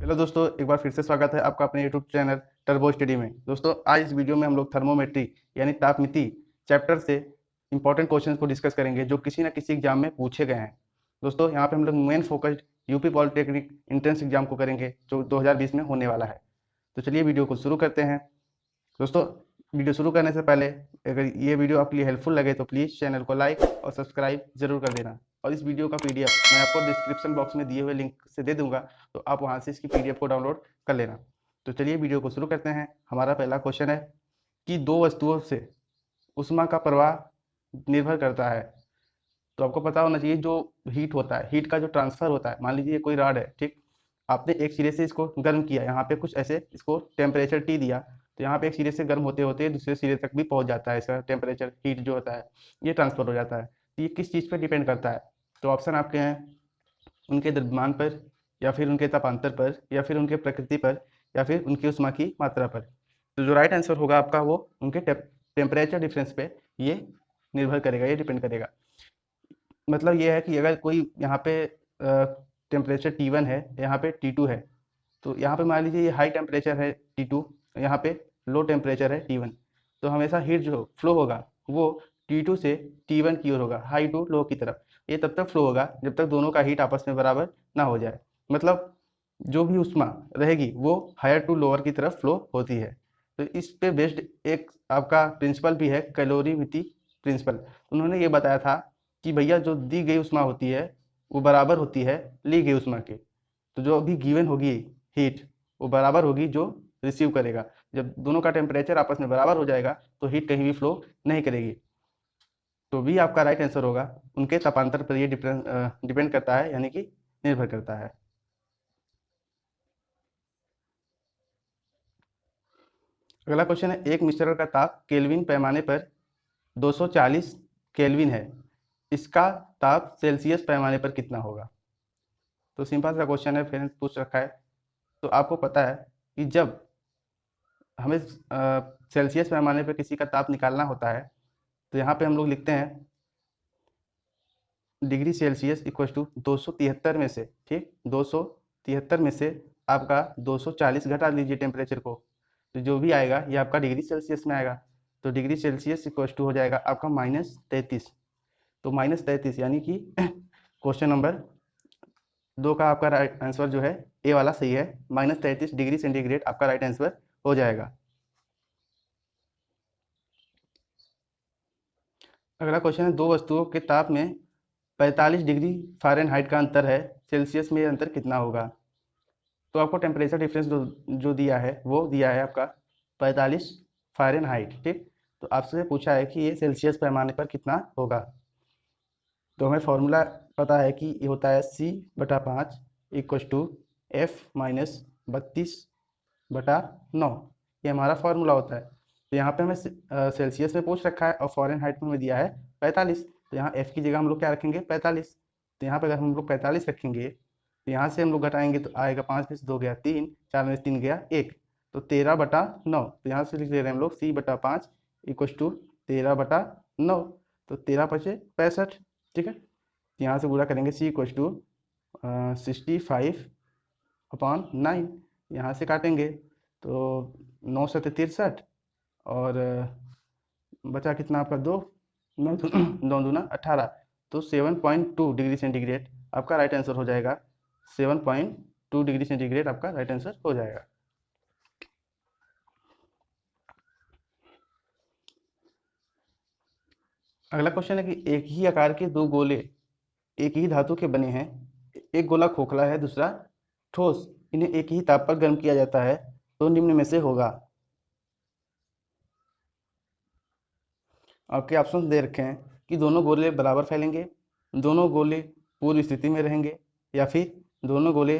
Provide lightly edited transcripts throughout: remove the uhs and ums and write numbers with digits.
Hello दोस्तों, एक बार फिर से स्वागत है आपका अपने यूट्यूब चैनल टर्बो स्टडी में। दोस्तों, आज इस वीडियो में हम लोग थर्मोमेट्री यानी तापमिति चैप्टर से इंपॉर्टेंट क्वेश्चंस को डिस्कस करेंगे जो किसी न किसी एग्जाम में पूछे गए हैं। दोस्तों, यहाँ पे हम लोग main focused UP polytechnic entrance exam को करेंगे जो 2020 में होने वाला है। तो चलिए वीडियो को शुरू करते हैं। दोस्तों, वीडियो शुरू करने से पहले अगर ये वीडियो आपके लिए हेल्पफुल लगे तो प्लीज़ चैनल को लाइक और सब्सक्राइब जरूर कर देना। और इस वीडियो का पीडीएफ मैं आपको डिस्क्रिप्शन बॉक्स में दिए हुए लिंक से दे दूंगा, तो आप वहां से इसकी पीडीएफ को डाउनलोड कर लेना। तो चलिए वीडियो को शुरू करते हैं। हमारा पहला क्वेश्चन है कि दो वस्तुओं से उष्मा का प्रवाह निर्भर करता है। तो आपको पता होना चाहिए जो हीट होता है, हीट का जो ट्रांसफर होता है, मान लीजिए कोई रॉड है, ठीक। आपने एक सिरे से इसको गर्म किया, यहाँ पे कुछ ऐसे इसको टेम्परेचर टी दिया, तो यहाँ पे एक सिरे से गर्म होते होते दूसरे सिरे तक भी पहुंच जाता है। इसका टेम्परेचर हीट जो होता है ये ट्रांसफर हो जाता है। तो ये किस चीज़ पर डिपेंड करता है? तो ऑप्शन आपके हैं उनके द्रव्यमान पर, या फिर उनके तापांतर पर, या फिर उनके प्रकृति पर, या फिर उनकी उष्मा की मात्रा पर। तो जो राइट आंसर होगा आपका वो उनके टेम्परेचर डिफरेंस पे ये निर्भर करेगा, ये डिपेंड करेगा। मतलब ये है कि अगर कोई यहाँ पे टेम्परेचर T1 है, यहाँ पे T2 है, तो यहाँ पे मान लीजिए ये हाई टेम्परेचर है T2, यहाँ पे लो टेम्परेचर है T1, तो हमेशा हीट जो फ्लो होगा वो T2 से T1 की ओर होगा, हाई टू लो की तरफ। ये तब तक फ्लो होगा जब तक दोनों का हीट आपस में बराबर ना हो जाए। मतलब जो भी उष्मा रहेगी वो हायर टू लोअर की तरफ फ्लो होती है। तो इस पे बेस्ड एक आपका प्रिंसिपल भी है, कैलोरीमेट्री प्रिंसिपल। उन्होंने ये बताया था कि भैया जो दी गई उष्मा होती है वो बराबर होती है ली गई उष्मा के। तो जो अभी गिवन होगी हीट वो बराबर होगी जो रिसीव करेगा। जब दोनों का टेम्परेचर आपस में बराबर हो जाएगा तो हीट कहीं भी फ्लो नहीं करेगी। तो भी आपका राइट आंसर होगा। उनके तापांतर पर ये डिपेंड करता है, यानी कि निर्भर करता है। अगला क्वेश्चन है, एक मिश्रण का ताप केल्विन पैमाने पर 240 केल्विन है, इसका ताप सेल्सियस पैमाने पर कितना होगा? तो सिंपल सा क्वेश्चन है, फ्रेंड्स, पूछ रखा है। तो आपको पता है कि जब हमें सेल्सियस पैमाने पर किसी का ताप निकालना होता है तो यहाँ पे हम लोग लिखते हैं डिग्री सेल्सियस इक्वल टू 273 में से, ठीक, 273 में से आपका 240 घटा लीजिए टेम्परेचर को, तो जो भी आएगा ये आपका डिग्री सेल्सियस में आएगा। तो डिग्री सेल्सियस इक्वल टू हो जाएगा आपका -33। तो -33 यानी कि क्वेश्चन नंबर 2 का आपका राइट आंसर जो है ए वाला सही है। -33 डिग्री सेंटीग्रेड आपका राइट आंसर हो जाएगा। अगला क्वेश्चन है, दो वस्तुओं के ताप में 45 डिग्री फ़ारेनहाइट का अंतर है, सेल्सियस में ये अंतर कितना होगा? तो आपको टेम्परेचर डिफरेंस जो दिया है वो दिया है आपका 45 फ़ारेनहाइट, ठीक। तो आपसे पूछा है कि ये सेल्सियस पैमाने पर कितना होगा। तो हमें फॉर्मूला पता है कि ये होता है C/5 इक्व टू F-32/9। ये हमारा फॉर्मूला होता है। तो यहाँ पे हमें सेल्सियस में पूछ रखा है और फ़ारेनहाइट में हमें दिया है 45। तो यहाँ F की जगह हम लोग क्या रखेंगे? 45। तो यहाँ पे अगर हम लोग 45 रखेंगे तो यहाँ से हम लोग घटाएंगे तो आएगा 5 में से 2 गया 3, 4 में से 3 गया 1, तो 13/9। तो यहाँ से लिख दे रहे हैं हम लोग C/5 इक्व टू 13/9। तो 13×5 = 65, ठीक है। यहाँ से पूरा करेंगे C इक्व टू 65/9। यहाँ से काटेंगे तो 9 7 63 और बचा कितना आपका 2, 9 दूना 18। तो 7.2 डिग्री सेंटीग्रेड आपका राइट आंसर हो जाएगा। 7.2 डिग्री सेंटीग्रेड आपका राइट आंसर हो जाएगा। अगला क्वेश्चन है कि एक ही आकार के दो गोले एक ही धातु के बने हैं, एक गोला खोखला है दूसरा ठोस, इन्हें एक ही ताप पर गर्म किया जाता है, तो निम्न में से होगा। आपके ऑप्शन दे रखे हैं कि दोनों गोले बराबर फैलेंगे, दोनों गोले पूर्व स्थिति में रहेंगे, या फिर दोनों गोले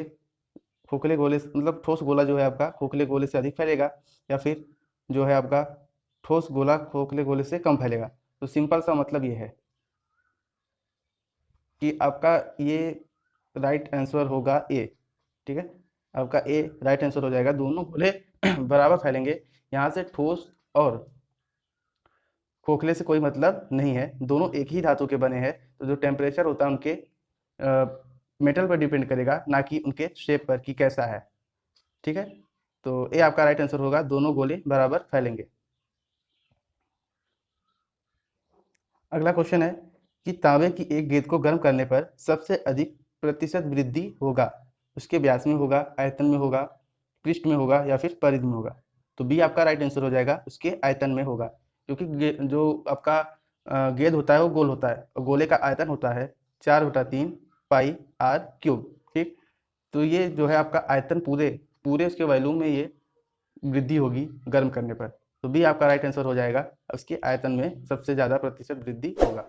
खोखले गोले मतलब ठोस गोला जो है आपका खोखले गोले से अधिक फैलेगा, या फिर जो है आपका ठोस गोला खोखले गोले से कम फैलेगा। तो सिंपल सा मतलब ये है कि आपका ये राइट आंसर होगा ए, ठीक है। आपका ए राइट आंसर हो जाएगा। दोनों गोले बराबर फैलेंगे, यहाँ से ठोस और खोखले से कोई मतलब नहीं है, दोनों एक ही धातु के बने हैं। तो जो टेम्परेचर होता है उनके मेटल पर डिपेंड करेगा, ना कि उनके शेप पर कि कैसा है। ठीक है, तो ये आपका राइट आंसर होगा, दोनों गोले बराबर फैलेंगे। अगला क्वेश्चन है कि तांबे की एक गेंद को गर्म करने पर सबसे अधिक प्रतिशत वृद्धि होगा, उसके व्यास में होगा, आयतन में होगा, पृष्ठ में होगा या फिर परिधि में होगा। तो बी आपका राइट आंसर हो जाएगा, उसके आयतन में होगा, क्योंकि जो आपका गेंद होता है वो गोल होता है और गोले का आयतन होता है 4/3 पाई आर क्यूब। ठीक, तो ये जो है आपका आयतन पूरे पूरे उसके वॉल्यूम में ये वृद्धि होगी गर्म करने पर। तो बी आपका राइट आंसर हो जाएगा, उसके आयतन में सबसे ज्यादा प्रतिशत वृद्धि होगा।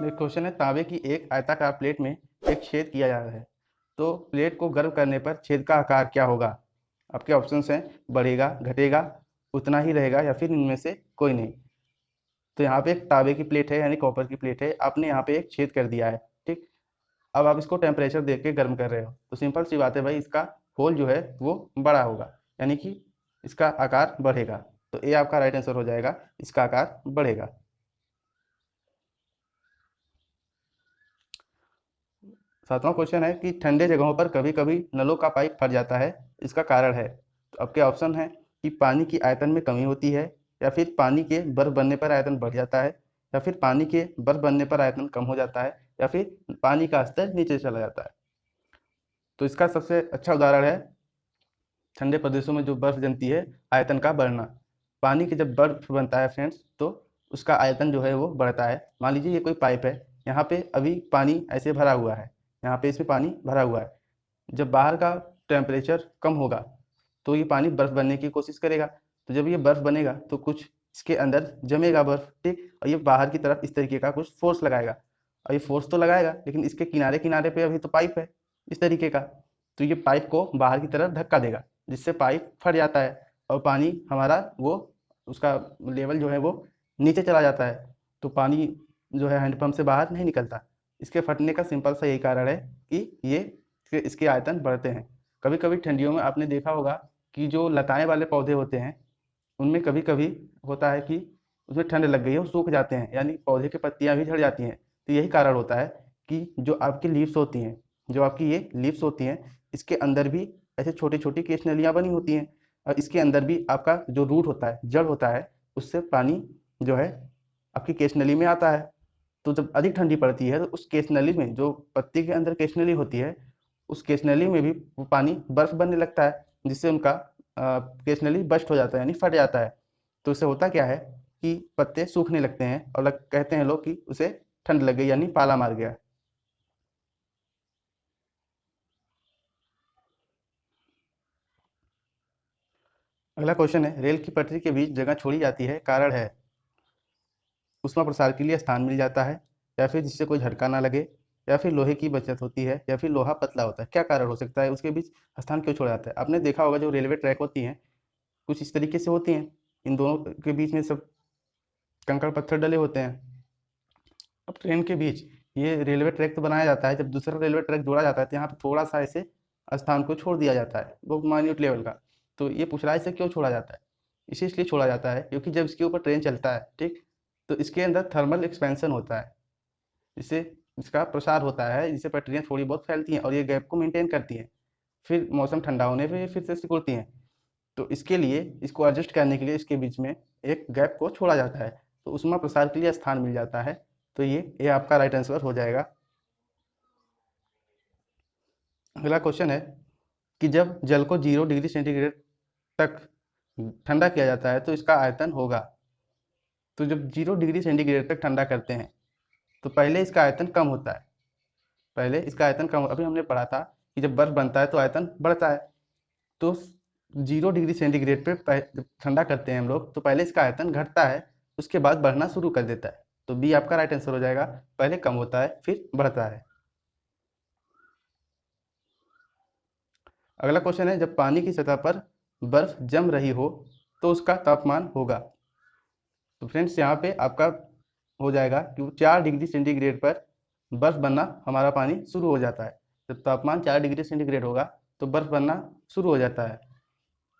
नेक्स्ट क्वेश्चन है, तांबे की एक आयताकार प्लेट में एक छेद किया जा रहा है, तो प्लेट को गर्म करने पर छेद का आकार क्या होगा? आपके ऑप्शंस हैं, बढ़ेगा, घटेगा, उतना ही रहेगा या फिर इनमें से कोई नहीं। तो यहाँ पे एक तांबे की प्लेट है यानी कॉपर की प्लेट है, आपने यहाँ पे एक छेद कर दिया है। ठीक, अब आप इसको टेम्परेचर देख के गर्म कर रहे हो, तो सिंपल सी बात है भाई, इसका होल जो है वो बड़ा होगा, यानी कि इसका आकार बढ़ेगा। तो ये आपका राइट आंसर हो जाएगा, इसका आकार बढ़ेगा। सातवां क्वेश्चन है कि ठंडे जगहों पर कभी कभी नलों का पाइप फट जाता है, इसका कारण है? तो आपके ऑप्शन है कि पानी की आयतन में कमी होती है, या फिर पानी के बर्फ बनने पर आयतन बढ़ जाता है, या फिर पानी के बर्फ बनने पर आयतन कम हो जाता है, या फिर पानी का स्तर नीचे चला जाता है। तो इसका सबसे अच्छा उदाहरण है ठंडे प्रदेशों में जो बर्फ जमती है, आयतन का बढ़ना। पानी के जब बर्फ बनता है फ्रेंड्स, तो उसका आयतन जो है वो बढ़ता है। मान लीजिए ये कोई पाइप है, यहाँ पे अभी पानी ऐसे भरा हुआ है, यहाँ पे इसमें पानी भरा हुआ है। जब बाहर का टेम्परेचर कम होगा तो ये पानी बर्फ बनने की कोशिश करेगा, तो जब ये बर्फ बनेगा तो कुछ इसके अंदर जमेगा बर्फ। ठीक, और ये बाहर की तरफ इस तरीके का कुछ फोर्स लगाएगा, और ये फोर्स तो लगाएगा लेकिन इसके किनारे किनारे पे अभी तो पाइप है इस तरीके का, तो ये पाइप को बाहर की तरफ धक्का देगा, जिससे पाइप फट जाता है और पानी हमारा वो उसका लेवल जो है वो नीचे चला जाता है। तो पानी जो है हैंडपंप से बाहर नहीं निकलता। इसके फटने का सिंपल सा यही कारण है कि ये इसके आयतन बढ़ते हैं। कभी कभी ठंडियों में आपने देखा होगा कि जो लताएं वाले पौधे होते हैं, उनमें कभी कभी होता है कि उसमें ठंड लग गई है, वो सूख जाते हैं, यानी पौधे की पत्तियां भी झड़ जाती हैं। तो यही कारण होता है कि जो आपकी लीव्स होती हैं, जो आपकी ये लीव्स होती हैं, इसके अंदर भी ऐसे छोटी छोटी केशनलियाँ बनी होती हैं, और इसके अंदर भी आपका जो रूट होता है, जड़ होता है, उससे पानी जो है आपकी केशनली में आता है। तो जब अधिक ठंडी पड़ती है तो उस केशनली में, जो पत्ती के अंदर केशनली होती है, उस केशनली में भी वो पानी बर्फ बनने लगता है, जिससे उनका केशनली बस्ट हो जाता है यानी फट जाता है। तो उससे होता क्या है कि पत्ते सूखने लगते हैं और कहते हैं लोग कि उसे ठंड लग गई यानी पाला मार गया। अगला क्वेश्चन है, रेल की पटरी के बीच जगह छोड़ी जाती है, कारण है? ऊष्मा प्रसार के लिए स्थान मिल जाता है, या फिर जिससे कोई झटका ना लगे, या फिर लोहे की बचत होती है, या फिर लोहा पतला होता है। क्या कारण हो सकता है, उसके बीच स्थान क्यों छोड़ा जाता है? आपने देखा होगा जो रेलवे ट्रैक होती हैं कुछ इस तरीके से होती हैं, इन दोनों के बीच में सब कंकड़ पत्थर डले होते हैं। अब ट्रेन के बीच ये रेलवे ट्रैक तो बनाया जाता है, जब दूसरा रेलवे ट्रैक जोड़ा जाता है तो यहाँ पे थोड़ा सा ऐसे स्थान को छोड़ दिया जाता है, वो माइन्यूट लेवल का। तो ये पूछ रहा है इसे क्यों छोड़ा जाता है? इसे इसलिए छोड़ा जाता है क्योंकि जब इसके ऊपर ट्रेन चलता है, ठीक, तो इसके अंदर थर्मल एक्सपेंशन होता है, इससे इसका प्रसार होता है, जिससे पटरियाँ थोड़ी बहुत फैलती हैं और ये गैप को मेंटेन करती हैं। फिर मौसम ठंडा होने पे ये फिर से सिकुड़ती हैं। तो इसके लिए, इसको एडजस्ट करने के लिए इसके बीच में एक गैप को छोड़ा जाता है, तो ऊष्मा प्रसार के लिए स्थान मिल जाता है। तो ये आपका राइट आंसर हो जाएगा। अगला क्वेश्चन है कि जब जल को 0 डिग्री सेंटीग्रेड तक ठंडा किया जाता है तो इसका आयतन होगा। तो जब 0 डिग्री सेंटीग्रेड तक ठंडा करते हैं तो पहले इसका आयतन कम होता है, पहले इसका आयतन कम, अभी हमने पढ़ा था कि जब बर्फ बनता है तो आयतन बढ़ता है। तो 0 डिग्री सेंटीग्रेड पे जब ठंडा करते हैं हम लोग तो पहले इसका आयतन घटता है, उसके बाद बढ़ना शुरू कर देता है। तो बी आपका राइट आंसर हो जाएगा, पहले कम होता है फिर बढ़ता है। अगला क्वेश्चन है, जब पानी की सतह पर बर्फ जम रही हो तो उसका तापमान होगा। तो फ्रेंड्स यहाँ पे आपका हो जाएगा कि 4 डिग्री सेंटीग्रेड पर बर्फ बनना हमारा पानी शुरू हो जाता है। जब तापमान 4 डिग्री सेंटीग्रेड होगा तो बर्फ बनना शुरू हो जाता है,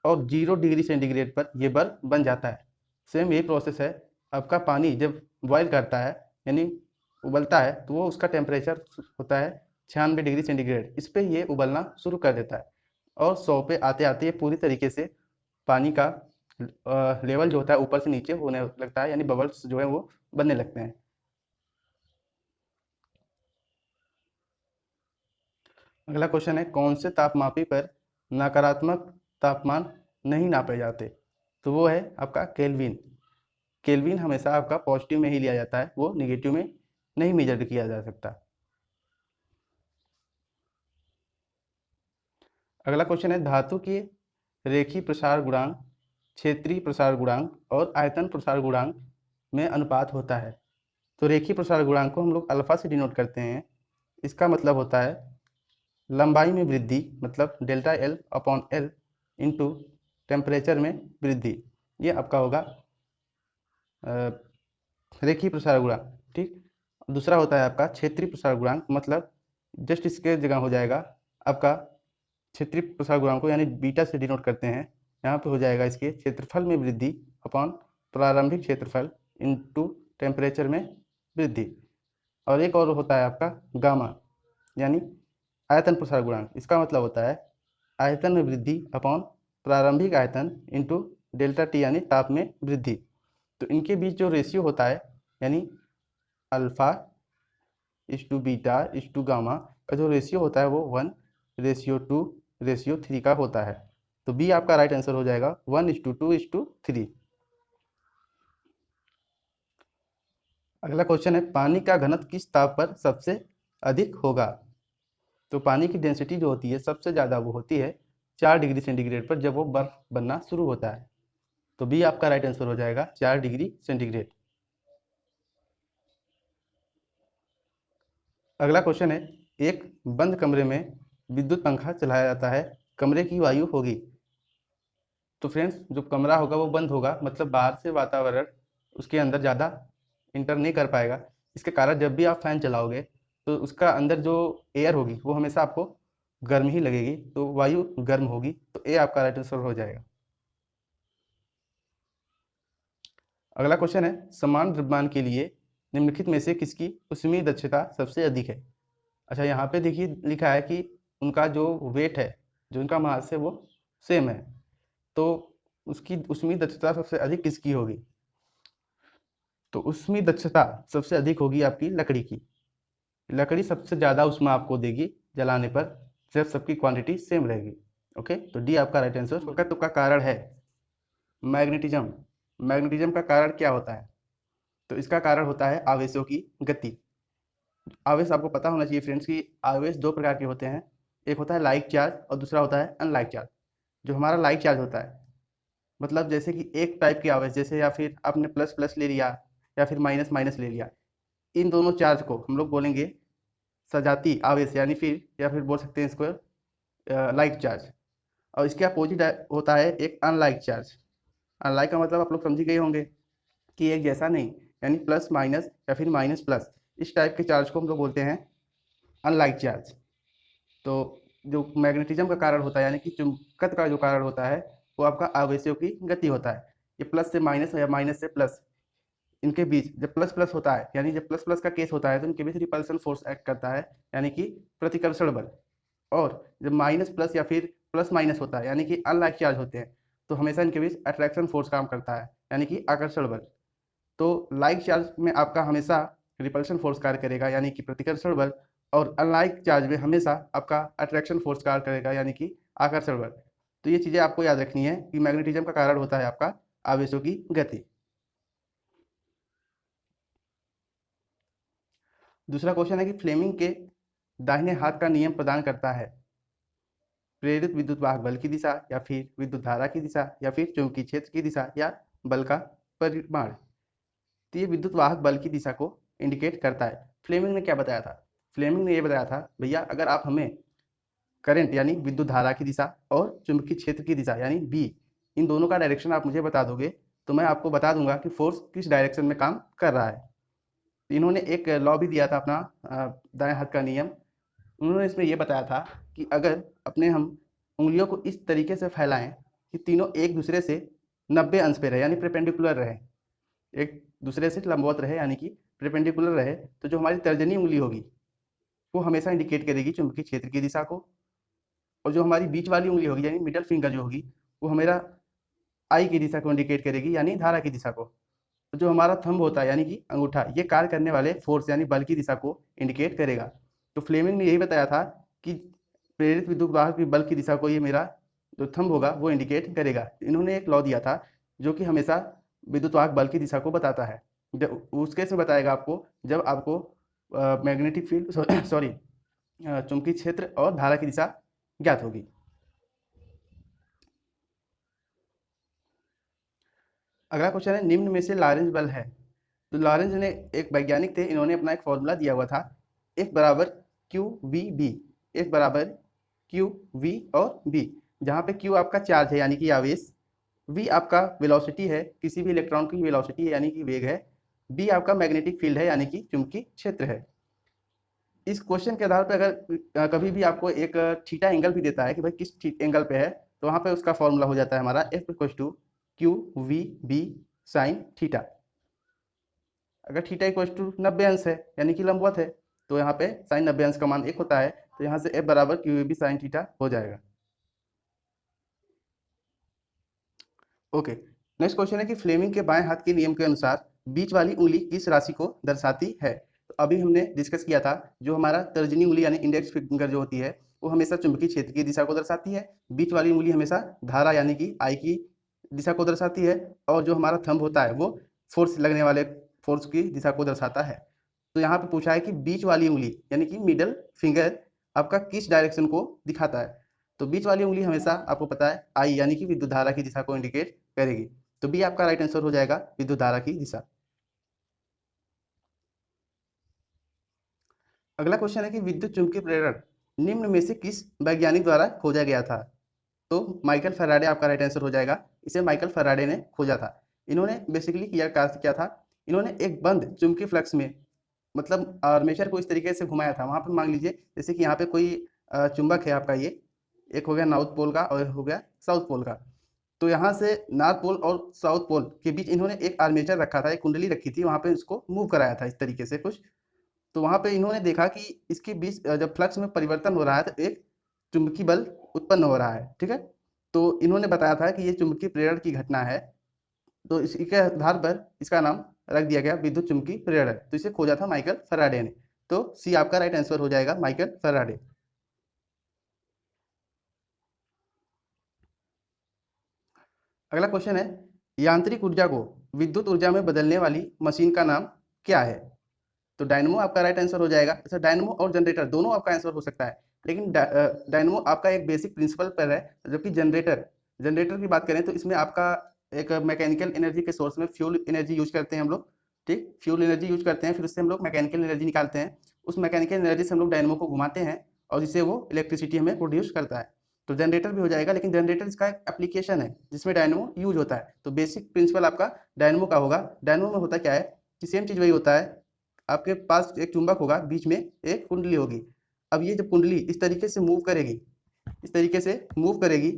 और 0 डिग्री सेंटीग्रेड पर ये बर्फ बन जाता है। सेम यही प्रोसेस है, आपका पानी जब बॉयल करता है यानी उबलता है तो वो उसका टेम्परेचर होता है 96 डिग्री सेंटीग्रेड, इस पे ये उबलना शुरू कर देता है और 100 पे आते आते ये पूरी तरीके से पानी का लेवल जो होता है ऊपर से नीचे होने लगता है, यानी बबल्स जो है वो बनने लगते हैं। अगला क्वेश्चन है, कौन से तापमापी पर नकारात्मक तापमान नहीं नापे जाते? तो वो है आपका केल्विन। केल्विन हमेशा आपका पॉजिटिव में ही लिया जाता है, वो निगेटिव में नहीं मेजर किया जा सकता। अगला क्वेश्चन है, धातु के रेखीय प्रसार गुणांक, क्षेत्रीय प्रसार गुणांक और आयतन प्रसार गुणांक में अनुपात होता है। तो रेखीय प्रसार गुणांक को हम लोग अल्फा से डिनोट करते हैं। इसका मतलब होता है लंबाई में वृद्धि, मतलब delta L upon L into temperature में वृद्धि। ये आपका होगा रेखीय प्रसार गुणांक, ठीक। दूसरा होता है आपका क्षेत्रीय प्रसार गुणांक, मतलब जस्ट इसके जगह हो जाएगा आपका क्षेत्रीय प्रसार गुणांक को यानी बीटा से डिनोट करते हैं। यहाँ पे हो जाएगा इसके क्षेत्रफल में वृद्धि अपॉन प्रारंभिक क्षेत्रफल इंटू टेम्परेचर में वृद्धि। और एक और होता है आपका गामा, यानी आयतन प्रसार गुणांक। इसका मतलब होता है आयतन में वृद्धि अपॉन प्रारंभिक आयतन इंटू डेल्टा टी, यानी ताप में वृद्धि। तो इनके बीच जो रेशियो होता है, यानी अल्फा इस टू बीटा इस टू गामा का जो रेशियो होता है वो 1:2:3 का होता है। तो बी आपका राइट आंसर हो जाएगा 1:2:3। अगला क्वेश्चन है, पानी का घनत्व किस ताप पर सबसे अधिक होगा? तो पानी की डेंसिटी जो होती है सबसे ज़्यादा वो होती है 4 डिग्री सेंटीग्रेड पर, जब वो बर्फ बनना शुरू होता है। तो बी आपका राइट आंसर हो जाएगा 4 डिग्री सेंटीग्रेड। अगला क्वेश्चन है, एक बंद कमरे में विद्युत पंखा चलाया जाता है, कमरे की वायु होगी। तो फ्रेंड्स, जो कमरा होगा वो बंद होगा, मतलब बाहर से वातावरण उसके अंदर ज़्यादा इंटर नहीं कर पाएगा। इसके कारण जब भी आप फैन चलाओगे तो उसका अंदर जो एयर होगी वो हमेशा आपको गर्म ही लगेगी, तो वायु गर्म होगी। तो ए आपका राइट आंसर हो जाएगा। अगला क्वेश्चन है, समान द्रव्यमान के लिए निम्नलिखित में से किसकी ऊष्मीय दक्षता सबसे अधिक है? अच्छा, यहाँ पे देखिए लिखा है कि उनका जो वेट है, जो उनका मास है वो सेम है, तो उसकी ऊष्मीय दक्षता सबसे अधिक किसकी होगी? तो ऊष्मीय दक्षता सबसे अधिक होगी आपकी लकड़ी की। लकड़ी सबसे ज़्यादा ऊष्मा आपको देगी जलाने पर, जब सबकी क्वांटिटी सेम रहेगी। ओके, तो डी आपका राइट आंसर। तो का कारण है मैग्नेटिज्म। मैग्नेटिज्म का कारण क्या होता है? तो इसका कारण होता है आवेशों की गति। आवेश आपको पता होना चाहिए फ्रेंड्स कि आवेश दो प्रकार के होते हैं, एक होता है लाइक चार्ज और दूसरा होता है अनलाइक चार्ज। जो हमारा लाइक चार्ज होता है, मतलब जैसे कि एक टाइप की आवेश, जैसे या फिर आपने प्लस प्लस ले लिया या फिर माइनस माइनस ले लिया, इन दोनों चार्ज को हम लोग बोलेंगे सजाती आवेश, यानी फिर या फिर बोल सकते हैं इसको लाइक चार्ज। और इसके अपोजिट होता है एक अनलाइक चार्ज। अनलाइक का मतलब आप लोग समझ गए होंगे कि एक जैसा नहीं, यानी प्लस माइनस या फिर माइनस प्लस, इस टाइप के चार्ज को हम लोग बोलते हैं अनलाइक चार्ज। तो जो मैग्नेटिज्म का कारण होता है, यानी कि चुंबकत्व का जो कारण होता है, वो आपका आवेशों की गति होता है। ये प्लस से माइनस या माइनस से प्लस, इनके बीच जब प्लस प्लस होता है, यानी जब प्लस प्लस का केस होता है तो इनके बीच रिपल्सन फोर्स एक्ट करता है, यानी कि प्रतिकर्षण बल। और जब माइनस प्लस या फिर प्लस माइनस होता है, यानी कि अनलाइक चार्ज होते हैं, तो हमेशा इनके बीच अट्रैक्शन फोर्स काम करता है, यानी कि आकर्षण बल। तो लाइक चार्ज में आपका हमेशा रिपल्शन फोर्स कार्य करेगा, यानी कि प्रतिकर्षण बल, और अनलाइक चार्ज में हमेशा आपका अट्रैक्शन फोर्स कार्य करेगा, यानी कि आकर्षण बल। तो ये चीज़ें आपको याद रखनी है कि मैग्नेटिज्म का कारण होता है आपका आवेशों की गति। दूसरा क्वेश्चन है कि फ्लेमिंग के दाहिने हाथ का नियम प्रदान करता है प्रेरित विद्युत वाहक बल की दिशा, या फिर विद्युत धारा की दिशा, या फिर चुंबकीय क्षेत्र की दिशा, या बल का परिमाण। तो ये विद्युत वाहक बल की दिशा को इंडिकेट करता है। फ्लेमिंग ने क्या बताया था? फ्लेमिंग ने ये बताया था, भैया अगर आप हमें करंट यानी विद्युत धारा की दिशा और चुंबकीय क्षेत्र की दिशा यानी बी, इन दोनों का डायरेक्शन आप मुझे बता दोगे तो मैं आपको बता दूंगा कि फोर्स किस डायरेक्शन में काम कर रहा है। इन्होंने एक लॉ भी दिया था अपना, दाएं हाथ का नियम। उन्होंने इसमें यह बताया था कि अगर अपने हम उंगलियों को इस तरीके से फैलाएं कि तीनों एक दूसरे से 90 अंश पे रहे, यानी परपेंडिकुलर रहे, एक दूसरे से लंबवत रहे, यानी कि परपेंडिकुलर रहे, तो जो हमारी तर्जनी उंगली होगी वो हमेशा इंडिकेट करेगी चुंबकीय क्षेत्र की दिशा को, और जो हमारी बीच वाली उंगली होगी यानी मिडल फिंगर जो होगी वो हमेरा आई की दिशा को इंडिकेट करेगी यानी धारा की दिशा को। तो जो हमारा थंब होता है यानी कि अंगूठा, ये कार्य करने वाले फोर्स यानी बल की दिशा को इंडिकेट करेगा। तो फ्लेमिंग ने यही बताया था कि प्रेरित विद्युत वाहक की बल की दिशा को ये मेरा जो थंब होगा वो इंडिकेट करेगा। इन्होंने एक लॉ दिया था जो कि हमेशा विद्युत वाहक बल की दिशा को बताता है। उस केस में बताएगा आपको जब आपको मैग्नेटिक फील्ड सॉरी चुंबकीय क्षेत्र और धारा की दिशा ज्ञात होगी। अगला क्वेश्चन है, निम्न में से लॉरेंज बल है। तो लॉरेंज ने एक वैज्ञानिक थे, इन्होंने अपना एक फॉर्मूला दिया हुआ था, F बराबर क्यू वी बी। F बराबर क्यू वी और बी, जहाँ पे Q आपका चार्ज है यानी कि आवेश, V आपका वेलोसिटी है, किसी भी इलेक्ट्रॉन की वेलोसिटी है यानी कि वेग है, B आपका मैग्नेटिक फील्ड है यानी कि चुंबकीय क्षेत्र है। इस क्वेश्चन के आधार पर अगर कभी भी आपको एक थीटा एंगल भी देता है कि भाई किस एंगल पे है, तो वहाँ पे उसका फॉर्मूला हो जाता है हमारा F equal to Q V B sine theta. अगर थीटा इक्वल टू 90 अंश है यानी कि लंबवत है, तो यहाँ पे साइन 90 अंश का मान 1 होता है, तो यहाँ से F बराबर Q V B sine theta हो जाएगा। ओके, नेक्स्ट क्वेश्चन है कि फ्लेमिंग के बाएं हाथ के नियम के अनुसार बीच वाली उंगली किस राशि को दर्शाती है। तो अभी हमने डिस्कस किया था जो हमारा तर्जनी उंगली यानी इंडेक्स फिंगर जो होती है वो हमेशा चुंबकीय क्षेत्र की दिशा को दर्शाती है, बीच वाली उंगली हमेशा धारा यानी कि आई की दिशा को दर्शाती है, और जो हमारा थंब होता है वो फोर्स लगने वाले फोर्स की दिशा को दर्शाता है। तो यहाँ पे पूछा है कि बीच वाली उंगली यानी कि मिडल फिंगर आपका किस डायरेक्शन को दिखाता है। तो बीच वाली उंगली हमेशा आपको पता है आई यानी कि विद्युत धारा की दिशा को इंडिकेट करेगी। तो बी आपका राइट आंसर हो जाएगा, विद्युत धारा की दिशा। अगला क्वेश्चन है कि विद्युत चुंबकीय प्रेरण निम्न में से किस वैज्ञानिक द्वारा खोजा गया था। तो माइकल फैराडे आपका राइट आंसर हो जाएगा, इसे माइकल फैराडे ने खोजा था। इन्होंने बेसिकली क्या था, इन्होंने एक बंद चुंबकीय फ्लक्स में मतलब आर्मेचर को इस तरीके से घुमाया था। वहां पर मान लीजिए जैसे कि यहाँ पे कोई चुंबक है आपका, ये एक हो गया नॉर्थ पोल का और हो गया साउथ पोल का। तो यहाँ से नॉर्थ पोल और साउथ पोल के बीच इन्होंने एक आर्मेचर रखा था, एक कुंडली रखी थी, वहां पे इसको मूव कराया था इस तरीके से कुछ। तो वहां पे इन्होंने देखा कि इसके बीच जब फ्लक्स में परिवर्तन हो रहा है तो एक चुंबकीय बल उत्पन्न हो रहा है, ठीक है। तो इन्होंने बताया था कि ये चुंबकीय प्रेरण की घटना है, तो इसके आधार पर इसका नाम रख दिया गया विद्युत चुंबकीय प्रेरण। तो इसे खोजा था माइकल फैराडे ने। तो सी आपका राइट आंसर हो जाएगा, माइकल फैराडे। अगला क्वेश्चन है, यांत्रिक ऊर्जा को विद्युत ऊर्जा में बदलने वाली मशीन का नाम क्या है। तो डायनमो आपका राइट आंसर हो जाएगा। अच्छा, डायनमो और जनरेटर दोनों आपका आंसर हो सकता है, लेकिन डायनमो आपका एक बेसिक प्रिंसिपल पर है, जबकि जनरेटर जनरेटर की बात करें तो इसमें आपका एक मैकेनिकल एनर्जी के सोर्स में फ्यूल एनर्जी यूज करते हैं हम लोग, ठीक, फ्यूल एनर्जी यूज करते हैं, फिर उससे हम लोग मैकेनिकल एनर्जी निकालते हैं। उस मैकेनिकल एनर्जी से हम लोग डायनमो को घुमाते हैं और जिससे वो इलेक्ट्रिसिटी हमें प्रोड्यूस करता है। तो जनरेटर भी हो जाएगा, लेकिन जनरेटर इसका एक एप्लीकेशन है जिसमें डायनमो यूज होता है। तो बेसिक प्रिंसिपल आपका डायनमो का होगा। डायनमो में होता क्या है कि सेम चीज वही होता है, आपके पास एक चुंबक होगा, बीच में एक कुंडली होगी। अब ये जब कुंडली इस तरीके से मूव करेगी, इस तरीके से मूव करेगी,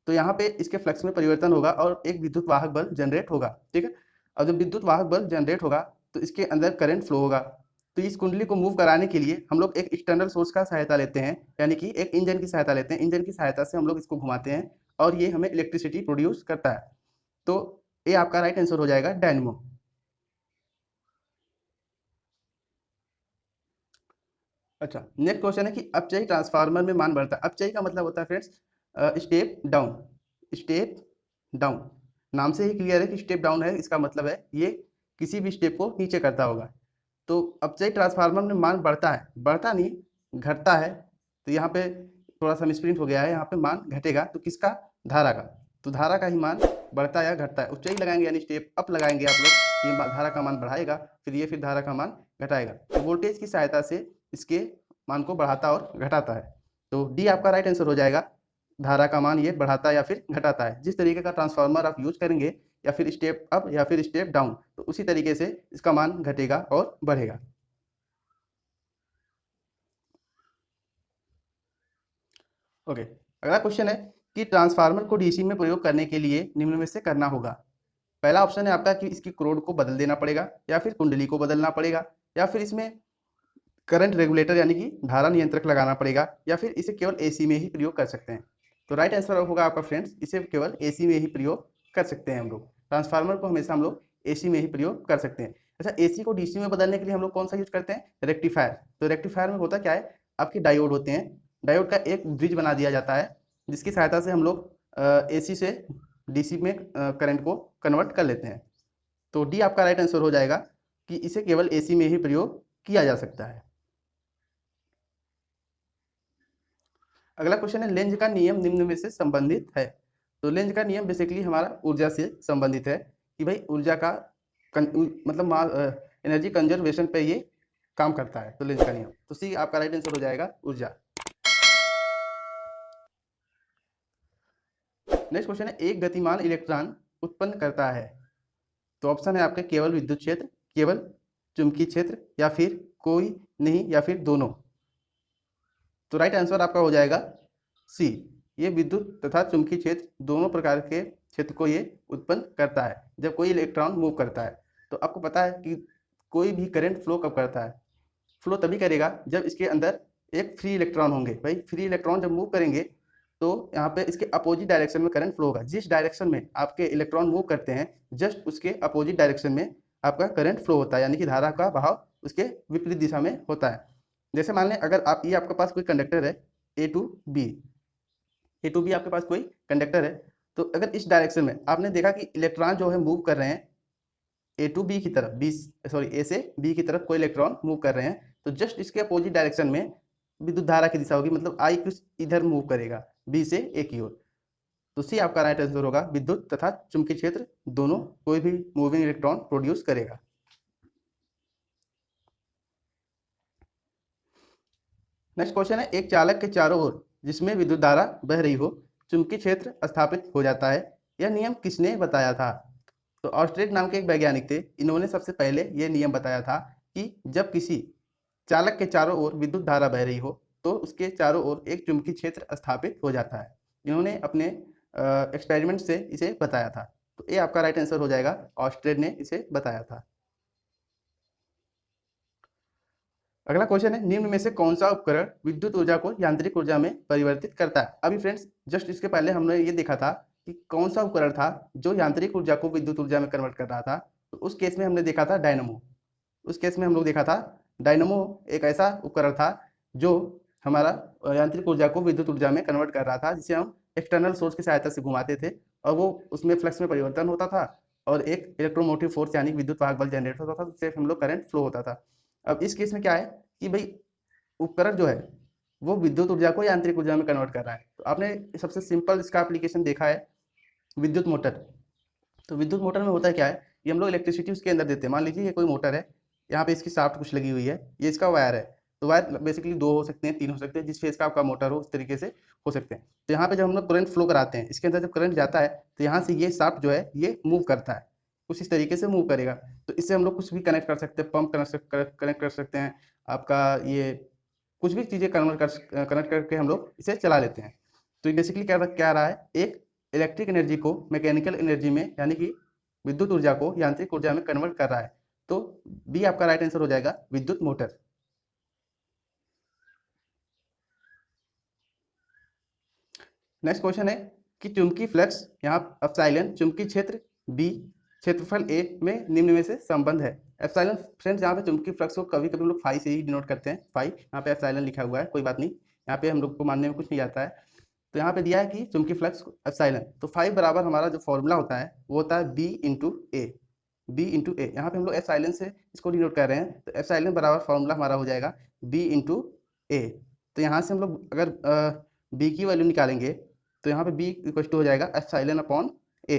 तो यहाँ पे इसके फ्लक्स में परिवर्तन होगा और एक विद्युत वाहक बल जनरेट होगा, ठीक है। और जब विद्युत वाहक बल जनरेट होगा तो इसके अंदर करंट फ्लो होगा। तो इस कुंडली को मूव कराने के लिए हम लोग एक एक्सटर्नल सोर्स का सहायता लेते हैं, यानी कि एक इंजन की सहायता लेते हैं। इंजन की सहायता से हम लोग इसको घुमाते हैं और ये हमें इलेक्ट्रिसिटी प्रोड्यूस करता है। तो ये आपका राइट आंसर हो जाएगा, डायनमो। अच्छा, नेक्स्ट क्वेश्चन है कि अपचयी ट्रांसफार्मर में मान बढ़ता है। अपचयी का मतलब होता है friends step down, step down. नाम से ही क्लियर है कि स्टेप डाउन है, इसका मतलब है ये किसी भी स्टेप को नीचे करता होगा। तो अपचयी ट्रांसफार्मर में मान बढ़ता है, बढ़ता नहीं घटता है। तो यहाँ पे थोड़ा सा मिसप्रिंट हो गया है, यहाँ पे मान घटेगा, तो किसका, धारा का। तो धारा का ही मान बढ़ता या घटता है। उपचयी लगाएंगे यानी स्टेप अप लगाएंगे आप लोग, ये धारा का मान बढ़ाएगा, फिर ये फिर धारा का मान घटाएगा। तो वोल्टेज की सहायता से इसके मान को बढ़ाता और घटाता है। तो डी आपका राइट आंसर हो जाएगा, धारा का मान ये बढ़ाता या फिर घटाता है। जिस तरीके का ट्रांसफार्मर आप यूज करेंगे, या फिर स्टेप अप या फिर स्टेप डाउन, तो उसी तरीके से इसका मान घटेगा और बढ़ेगा। ओके, अगला क्वेश्चन है कि ट्रांसफार्मर को डीसी में प्रयोग करने के लिए निम्न में से करना होगा। पहला ऑप्शन है आपका कि इसकी क्रोड को बदल देना पड़ेगा, या फिर कुंडली को बदलना पड़ेगा, या फिर इसमें करंट रेगुलेटर यानी कि धारा नियंत्रक लगाना पड़ेगा, या फिर इसे केवल एसी में ही प्रयोग कर सकते हैं। तो राइट आंसर होगा आपका फ्रेंड्स, इसे केवल एसी में ही प्रयोग कर सकते हैं हम लोग। ट्रांसफार्मर को हमेशा हम लोग एसी में ही प्रयोग कर सकते हैं। अच्छा, एसी को डीसी में बदलने के लिए हम लोग कौन सा यूज करते हैं? रेक्टिफायर। तो रेक्टिफायर में होता क्या है, आपके डायोड होते हैं, डायोड का एक ब्रिज बना दिया जाता है जिसकी सहायता से हम लोग एसी से डीसी में करंट को कन्वर्ट कर लेते हैं। तो डी आपका राइट आंसर हो जाएगा कि इसे केवल एसी में ही प्रयोग किया जा सकता है। अगला क्वेश्चन है, लेंज का नियम निम्न में से संबंधित है। तो लेंज का नियम बेसिकली हमारा ऊर्जा से संबंधित है कि भाई ऊर्जा का मतलब एनर्जी कंजर्वेशन पे ये काम करता है। तो लेंज का नियम, तो सी आपका राइट आंसर हो जाएगा, ऊर्जा। नेक्स्ट क्वेश्चन है, एक गतिमान इलेक्ट्रॉन उत्पन्न करता है। तो ऑप्शन है आपके केवल विद्युत क्षेत्र, केवल चुंबकीय क्षेत्र, या फिर कोई नहीं, या फिर दोनों। तो राइट आंसर आपका हो जाएगा सी, ये विद्युत तथा चुंबकीय क्षेत्र दोनों प्रकार के क्षेत्र को ये उत्पन्न करता है जब कोई इलेक्ट्रॉन मूव करता है। तो आपको पता है कि कोई भी करंट फ्लो कब करता है? फ्लो तभी करेगा जब इसके अंदर एक फ्री इलेक्ट्रॉन होंगे। भाई फ्री इलेक्ट्रॉन जब मूव करेंगे तो यहाँ पे इसके अपोजिट डायरेक्शन में करंट फ्लो होगा। जिस डायरेक्शन में आपके इलेक्ट्रॉन मूव करते हैं जस्ट उसके अपोजिट डायरेक्शन में आपका करंट फ्लो होता है, यानी कि धारा का बहाव उसके विपरीत दिशा में होता है। जैसे मान लें अगर आप ये आपके पास कोई कंडक्टर है ए टू बी आपके पास कोई कंडक्टर है, तो अगर इस डायरेक्शन में आपने देखा कि इलेक्ट्रॉन जो है मूव कर रहे हैं ए टू बी की तरफ, ए से बी की तरफ कोई इलेक्ट्रॉन मूव कर रहे हैं, तो जस्ट इसके अपोजिट डायरेक्शन में विद्युत धारा की दिशा होगी, मतलब आई कुछ इधर मूव करेगा बी से ए की ओर। तो सी आपका राइट आंसर होगा, विद्युत तथा चुंबकीय क्षेत्र दोनों कोई भी मूविंग इलेक्ट्रॉन प्रोड्यूस करेगा। नेक्स्ट क्वेश्चन है, एक चालक के चारों ओर जिसमें विद्युत धारा बह रही हो चुंबकीय क्षेत्र स्थापित हो जाता है, यह नियम किसने बताया था? तो ऑस्ट्रेट नाम के एक वैज्ञानिक थे, इन्होंने सबसे पहले यह नियम बताया था कि जब किसी चालक के चारों ओर विद्युत धारा बह रही हो तो उसके चारों ओर एक चुंबकीय क्षेत्र स्थापित हो जाता है। इन्होंने अपने एक्सपेरिमेंट से इसे बताया था। तो ये आपका राइट आंसर हो जाएगा, ऑस्ट्रेट ने इसे बताया था। अगला क्वेश्चन है, निम्न में से कौन सा उपकरण विद्युत ऊर्जा को यांत्रिक ऊर्जा में परिवर्तित करता है? अभी फ्रेंड्स जस्ट इसके पहले हमने ये देखा था कि कौन सा उपकरण था जो यांत्रिक ऊर्जा को विद्युत ऊर्जा में कन्वर्ट कर रहा था। तो उस केस में हमने देखा था डायनमो। उस केस में हम लोग देखा था डायनमो एक ऐसा उपकरण था जो हमारा यांत्रिक ऊर्जा को विद्युत ऊर्जा में कन्वर्ट कर रहा था, जिसे हम एक्सटर्नल सोर्स की सहायता से घुमाते थे और वो उसमें फ्लक्स में परिवर्तन होता था और एक इलेक्ट्रोमोटिव फोर्स यानी विद्युत वाहक बल जनरेट होता था, जिससे हम लोग करंट फ्लो होता था। अब इस केस में क्या है कि भाई उपकरण जो है वो विद्युत ऊर्जा को यांत्रिक ऊर्जा में कन्वर्ट कर रहा है। तो आपने सबसे सिंपल इसका एप्लीकेशन देखा है, विद्युत मोटर। तो विद्युत मोटर में होता है क्या है, ये हम लोग इलेक्ट्रिसिटी उसके अंदर देते हैं। मान लीजिए ये कोई मोटर है, यहाँ पे इसकी शाफ्ट कुछ लगी हुई है, ये इसका वायर है। तो वायर बेसिकली दो हो सकते हैं, तीन हो सकते हैं, जिस फेज का आपका मोटर हो उस तरीके से हो सकते हैं। तो यहाँ पे जब हम लोग करंट फ्लो कराते हैं, इसके अंदर जब करंट जाता है तो यहाँ से ये शाफ्ट जो है ये मूव करता है, कुछ इस तरीके से मूव करेगा। तो इससे हम लोग कुछ भी कनेक्ट कर सकते हैं, पंप कनेक्ट कर सकते हैं, आपका ये कुछ भी चीज़ें कनेक्ट करके हम लोग इसे चला लेते हैं। तो बेसिकली क्या रहा है, एक इलेक्ट्रिक एनर्जी को मैकेनिकल एनर्जी में यानी कि विद्युत ऊर्जा को यांत्रिक ऊर्जा में कन्वर्ट कर रहा है। तो बी आपका राइट आंसर हो जाएगा, विद्युत मोटर। नेक्स्ट क्वेश्चन है कि चुंबकीय फ्लक्स यहाँ एप्सिलॉन चुंबकीय क्षेत्र बी क्षेत्रफल ए में निम्न में से संबंध है। एप्सिलॉन फ्रेंड्स यहाँ पे चुंबकीय फ्लक्स को कभी कभी हम लोग फाई से ही डिनोट करते हैं, फाई यहाँ पे एप्सिलॉन लिखा हुआ है, कोई बात नहीं, यहाँ पे हम लोग को मानने में कुछ नहीं आता है। तो यहाँ पे दिया है कि चुंबकीय फ्लक्स एप्सिलॉन, तो फाई बराबर हमारा जो फॉर्मूला होता है वो होता है बी इंटू ए। यहाँ पे हम लोग एप्सिलॉन से इसको डिनोट कर रहे हैं, तो एप्सिलॉन बराबर फॉर्मूला हमारा हो जाएगा बी इंटू ए। तो यहाँ से हम लोग अगर बी की वैल्यू निकालेंगे तो यहाँ पे बी इक्वल टू हो जाएगा एप्सिलॉन अपॉन ए।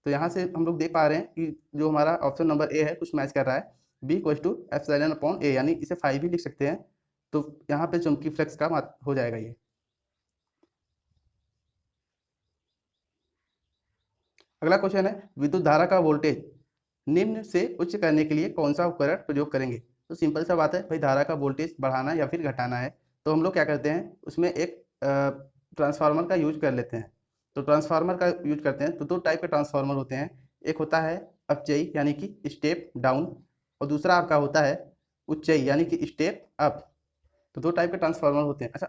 तो यहाँ से हम लोग देख पा रहे हैं कि जो हमारा ऑप्शन नंबर ए है कुछ मैच कर रहा है, B equal to epsilon upon A, यानी इसे फाई भी लिख सकते हैं। तो यहाँ पे चुंबकीय फ्लक्स का हो जाएगा ये। अगला क्वेश्चन है, विद्युत धारा का वोल्टेज निम्न से उच्च करने के लिए कौन सा उपकरण प्रयोग करेंगे? तो सिंपल सा बात है भाई, धारा का वोल्टेज बढ़ाना या फिर घटाना है तो हम लोग क्या करते हैं, उसमें एक ट्रांसफार्मर का यूज कर लेते हैं। तो ट्रांसफार्मर का यूज करते हैं तो दो टाइप के ट्रांसफार्मर होते हैं, एक होता है अपचयी यानी कि स्टेप डाउन, और दूसरा आपका होता है उच्चाई यानी कि स्टेप अप। तो दो टाइप के ट्रांसफार्मर होते हैं। अच्छा,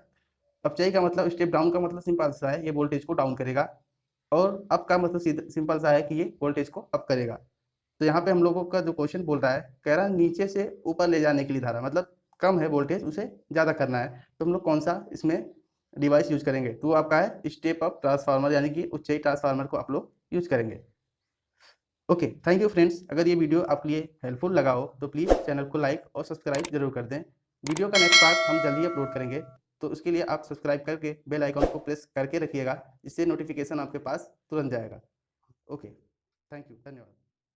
अपचाई का मतलब स्टेप डाउन का मतलब सिंपल सा है, ये वोल्टेज को डाउन करेगा, और अप का मतलब सिंपल सा है कि ये वोल्टेज को अप करेगा। तो यहाँ पे हम लोगों का जो क्वेश्चन बोल रहा है, कह रहा है नीचे से ऊपर ले जाने के लिए धारा, मतलब कम है वोल्टेज, उसे ज़्यादा करना है, तो हम लोग कौन सा इसमें डिवाइस यूज करेंगे? तो वो आपका है स्टेप अप ट्रांसफार्मर, यानी कि उच्चाई ट्रांसफार्मर को आप लोग यूज करेंगे। Okay, thank you friends. अगर ये वीडियो आपके लिए हेल्पफुल लगा हो तो प्लीज़ चैनल को लाइक और सब्सक्राइब जरूर कर दें। वीडियो का नेक्स्ट पार्ट हम जल्दी अपलोड करेंगे, तो उसके लिए आप सब्सक्राइब करके बेल आइकन को प्रेस करके रखिएगा, इससे नोटिफिकेशन आपके पास तुरंत जाएगा। ओके, थैंक यू, धन्यवाद।